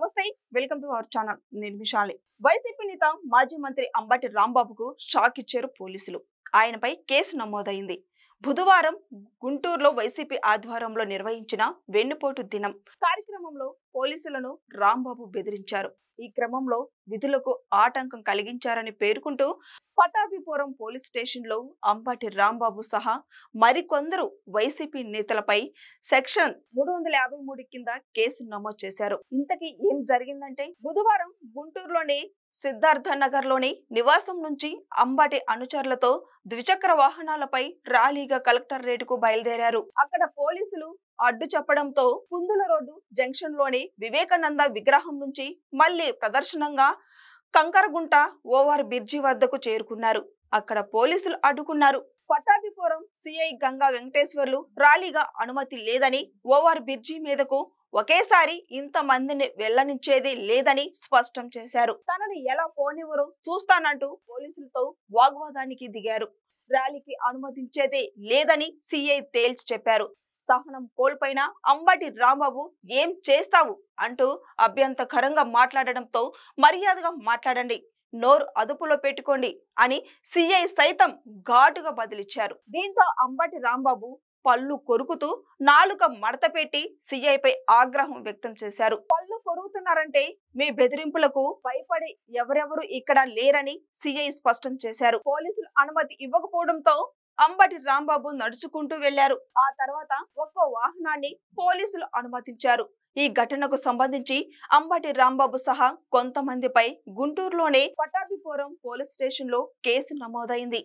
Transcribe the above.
నమస్తే, welcome to our channel. నేను Vishali. YCP నేత మాజీ మంత్రి అంబటి రాంబాబుకు షాక్ ఇచ్చారు పోలీసులు. ఆయనపై కేసు నమోదైంది. బుధవారం గుంటూరులో వైసీపీ ఆధ్వర్యంలో నిర్వహించిన వెన్నుపోటు దినం కార్యక్రమంలో పోలీసులను రాంబాబు బెదిరించారు. ఈ క్రమంలో విధులకు ఆటంకం కలిగించారని పేర్కొంటూ పటాభిపురం పోలీస్ స్టేషన్ లో అంబటి రాంబాబు సహా మరికొందరు వైసీపీ నేతలపై సెక్షన్ 353 కింద కేసు నమోదు చేశారు. ఇంతకీ ఏం జరిగిందంటే, బుధవారం గుంటూరులోని సిద్ధార్థ నగర్ లోని నివాసం నుంచి అంబటి అనుచరులతో ద్విచక్ర వాహనాలపై ర్యాలీగా కలెక్టరేట్ కు బయలుదేరారు. అక్కడ పోలీసులు అడ్డు చెప్పడంతో కుందుల రోడ్డు జంక్షన్ లోని వివేకానంద విగ్రహం నుంచి మళ్లీ ప్రదర్శనంగా కంకరగుంట ఓవర్ బ్రిడ్జి వద్దకు చేరుకున్నారు. అక్కడ పోలీసులు అడ్డుకున్నారు. పట్టాభిపురం సిఐ గంగా వెంకటేశ్వర్లు ర్యాలీగా అనుమతి లేదని, ఓవర్ బ్రిడ్జి మీదకు ఒకేసారి ఇంత మందిని వెళ్లనిచ్చేది లేదని స్పష్టం చేశారు. తనని ఎలా పోనివ్వరో చూస్తానంటూ పోలీసులతో వాగ్వాదానికి దిగారు. ర్యాలీకి అనుమతించేదే లేదని సిఐ తేల్చి చెప్పారు. సహనం కోల్పోయిన అంబటి రాంబాబు ఏం చేస్తావు అంటూ అభ్యంతరకరంగా మాట్లాడడంతో మర్యాదగా మాట్లాడండి, నోరు అదుపులో పెట్టుకోండి అని సిఐ సైతం ఘాటుగా బదిలిచ్చారు. దీంతో అంబటి రాంబాబు పళ్ళు కొరుకుతూ నాలుక మడత పెట్టి సిఐపై ఆగ్రహం వ్యక్తం చేశారు. పళ్ళు కొరుకుతున్నారంటే మీ బెదిరింపులకు భయపడి ఎవరెవరు ఇక్కడ లేరని సిఐ స్పష్టం చేశారు. పోలీసులు అనుమతి ఇవ్వకపోవడంతో అంబటి రాంబాబు నడుచుకుంటూ వెళ్లారు. ఆ తర్వాత ఒక్కో వాహనాన్ని పోలీసులు అనుమతించారు. ఈ ఘటనకు సంబంధించి అంబటి రాంబాబు సహా కొంతమందిపై గుంటూరులోనే పటాభిపురం పోలీస్ స్టేషన్ లో కేసు నమోదైంది.